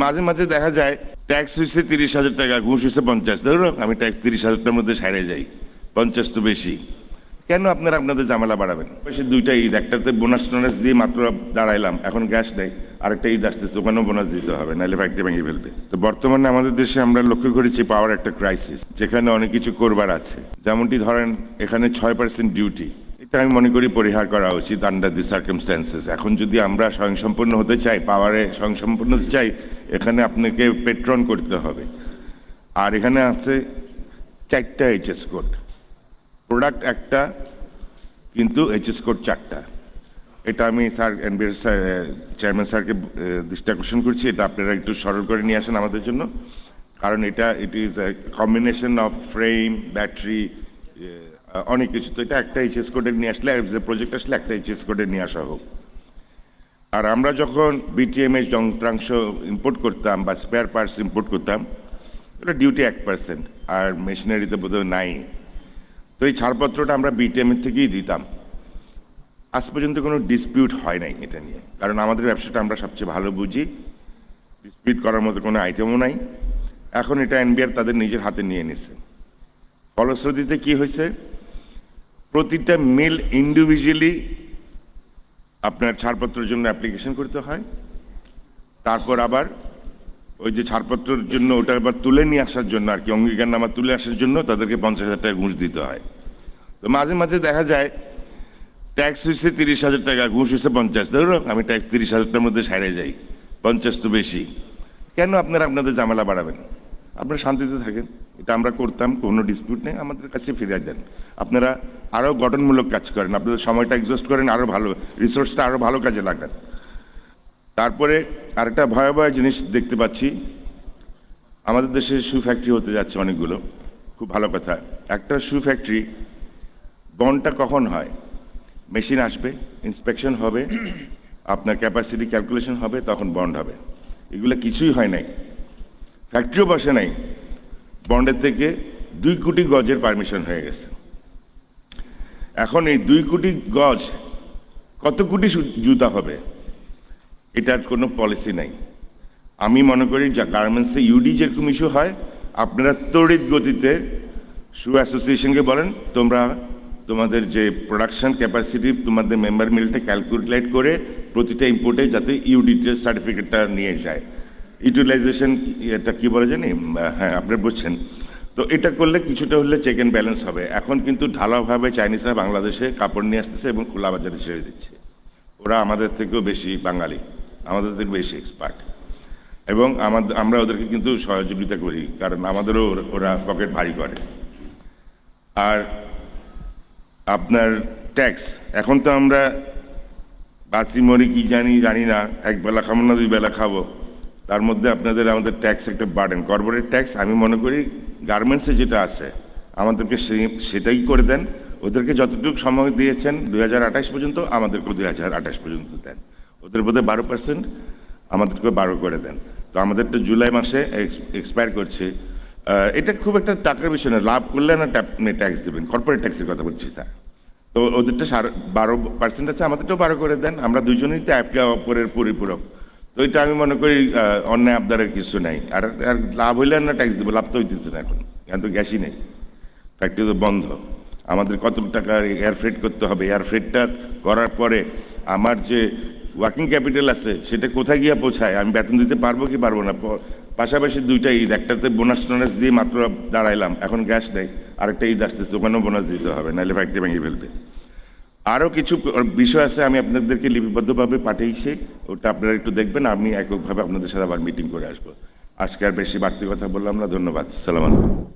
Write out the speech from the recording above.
মাঝে মাঝে দেখা যায় ট্যাক্স হয়েছে 30,000 টাকা, ঘুষ হয়েছে 50। ধরুন আমি ট্যাক্স 30,000টার মধ্যে সাইরে যাই, 50 তো বেশি। কেন আপনারা আপনাদের ঝামেলা বাড়াবেন? সে দুইটা ঈদ, একটাতে বোনাস টোনাস দিয়ে মাত্র দাঁড়াইলাম, এখন গ্যাস নেই, আরেকটা ঈদ আসতেছে, ওখানেও বোনাস দিতে হবে, নাহলে ফ্যাক্টরি ভেঙে ফেলবে। তো বর্তমানে আমাদের দেশে আমরা লক্ষ্য করেছি পাওয়ার একটা ক্রাইসিস, যেখানে অনেক কিছু করবার আছে। যেমনটি ধরেন এখানে 6% ডিউটি, এটা আমি মনে করি পরিহার করা উচিত আন্ডার দি সার্কামস্ট্যান্সেস। এখন যদি আমরা স্বয়ংসম্পূর্ণ হতে চাই, পাওয়ারে স্বয়ংসম্পূর্ণ হতে চাই, এখানে আপনাকে পেট্রন করতে হবে। আর এখানে আছে 4টা এইচএস কোড, প্রোডাক্ট একটা, কিন্তু এইচএস কোড 4টা। এটা আমি স্যার এনবিআর স্যার চেয়ারম্যান স্যারকে দৃষ্টি আকর্ষণ করছি, এটা আপনারা একটু সরল করে নিয়ে আসেন আমাদের জন্য। কারণ it is a combination of frame, battery, অনেক কিছু। তো এটা একটা এইচএস কোডে নিয়ে আসলে, যে প্রজেক্ট আসলে একটা এইচএস কোডে নিয়ে আসা হোক। আর আমরা যখন বিটিএমএস যন্ত্রাংশ ইম্পোর্ট করতাম বা স্পেয়ার পার্টস ইম্পোর্ট করতাম, এটা ডিউটি 1%, আর মেশিনারিতে বোধহয় নাই। তো এই ছাড়পত্রটা আমরা বিটিএমএর থেকেই দিতাম। আজ পর্যন্ত কোনো ডিসপিউট হয় নাই এটা নিয়ে, কারণ আমাদের ব্যবসাটা আমরা সবচেয়ে ভালো বুঝি, ডিসপিউট করার মতো কোনো আইটেমও নাই। এখন এটা এনবিআর তাদের নিজের হাতে নিয়ে নিছে। ফলশ্রুতিতে কি হয়েছে, প্রতিটা মিল ইন্ডিভিজুয়ালি আপনার ছাড়পত্রের জন্য অ্যাপ্লিকেশন করতে হয়। তারপর আবার ওই যে ছাড়পত্রের জন্য ওটা আবার তুলে নিয়ে আসার জন্য আর কি, অঙ্গীকারনামা তুলে আসার জন্য তাদেরকে 50,000 টাকা ঘুষ দিতে হয়। তো মাঝে মাঝে দেখা যায় ট্যাক্স হয়েছে 30,000 টাকা, ঘুষ হয়েছে 50। ধরুন আমি ট্যাক্স 30,000টার মধ্যে সাইরে যাই, 50 তো বেশি। কেন আপনারা আপনাদের ঝামেলা বাড়াবেন? আপনারা শান্তিতে থাকেন। এটা আমরা করতাম, কোনো ডিসপিউট নেই, আমাদের কাছে ফিরিয়ে দেন। আপনারা আরও গঠনমূলক কাজ করেন, আপনাদের সময়টা এক্সস্ট করেন, আরও ভালো রিসোর্সটা আরও ভালো কাজে লাগান। তারপরে আরেকটা ভয়াবহ জিনিস দেখতে পাচ্ছি, আমাদের দেশে শু ফ্যাক্টরি হতে যাচ্ছে অনেকগুলো, খুব ভালো কথা। একটা শু ফ্যাক্টরি বন্ডটা কখন হয়? মেশিন আসবে, ইন্সপেকশন হবে, আপনার ক্যাপাসিটি ক্যালকুলেশন হবে, তখন বন্ড হবে। এগুলো কিছুই হয় নাই, ফ্যাক্টরিও বসে নাই, বন্ডের থেকে 2 কোটি গজের পারমিশন হয়ে গেছে। এখন এই 2 কোটি গজ কত কোটি জুতা হবে, এটার কোনো পলিসি নাই। আমি মনে করি যা গার্মেন্টসে ইউডি যেরকম ইস্যু হয়, আপনারা তড়িৎ গতিতে শু অ্যাসোসিয়েশনকে বলেন, তোমরা তোমাদের যে প্রোডাকশন ক্যাপাসিটি, তোমাদের মেম্বার মিলটা ক্যালকুলেট করে প্রতিটা ইম্পোর্টে যাতে ইউডিটের সার্টিফিকেটটা নিয়ে যায়, ইউটিলাইজেশন, এটা কি বলে জানি, হ্যাঁ আপনি বুঝছেন। তো এটা করলে কিছুটা হলে চেক অ্যান্ড ব্যালেন্স হবে। এখন কিন্তু ঢালাওভাবে চাইনিজরা বাংলাদেশে কাপড় নিয়ে আসতেছে এবং খোলা বাজারে ছেড়ে দিচ্ছে। ওরা আমাদের থেকেও বেশি বাঙালি, আমাদের থেকে বেশি এক্সপার্ট, এবং আমরা ওদেরকে কিন্তু সহযোগিতা করি, কারণ আমাদেরও ওরা পকেট ভারী করে। আর আপনার ট্যাক্স, এখন তো আমরা বাঁচি মরি কি জানি না, এক বেলা খাবো না 2 বেলা খাবো, তার মধ্যে আপনাদের আমাদের ট্যাক্স একটা বার্ডেন, কর্পোরেট ট্যাক্স। আমি মনে করি গার্মেন্টসে যেটা আছে আমাদেরকে সেটাই করে দেন। ওদেরকে যতটুকু সময় দিয়েছেন 2028 পর্যন্ত, আমাদেরকেও 2028 পর্যন্ত দেন। ওদের বোধ হয় 12%, আমাদেরকে 12 করে দেন। তো আমাদেরটা জুলাই মাসে এক্সপায়ার করছে। এটা খুব একটা টাকার বিষয় না, লাভ করলে না ট্যাক্স দেবেন, কর্পোরেট ট্যাক্সের কথা বলছি স্যার। তো ওদেরটা 12% আছে, আমাদেরটাও 12 করে দেন, আমরা দুজনেই তো একে অপরের পরিপূরক। তো এটা আমি মনে করি অন্যায় আবদারের কিছু নাই। আর লাভ হইলে না ট্যাক্স দেবো, লাভ তো হইতেছে না, এখন তো গ্যাসই নেই, ফ্যাক্টরি তো বন্ধ। আমাদের কত টাকা এয়ার ফ্রেট করতে হবে, এয়ার ফ্রেটটা করার পরে আমার যে ওয়ার্কিং ক্যাপিটাল আছে সেটা কোথায় গিয়ে পৌঁছায়, আমি বেতন দিতে পারবো কি পারবো না। পাশাপাশি 2টা ঈদ, একটাতে বোনাস টোনাস দিয়ে মাত্র দাঁড়াইলাম, এখন গ্যাস নেই, আরেকটা ঈদ আসতেছে, ওখানেও বোনাস দিতে হবে, নাহলে ফ্যাক্টরি ভেঙে ফেলবে। আরও কিছু বিষয় আছে, আমি আপনাদেরকে লিপিবদ্ধভাবে পাঠিয়েছি, ওটা আপনারা একটু দেখবেন। আমি এককভাবে আপনাদের সাথে আবার মিটিং করে আসবো। আজকে আর বেশি বাড়তি কথা বললাম না, ধন্যবাদ, সালাম আলাইকুম।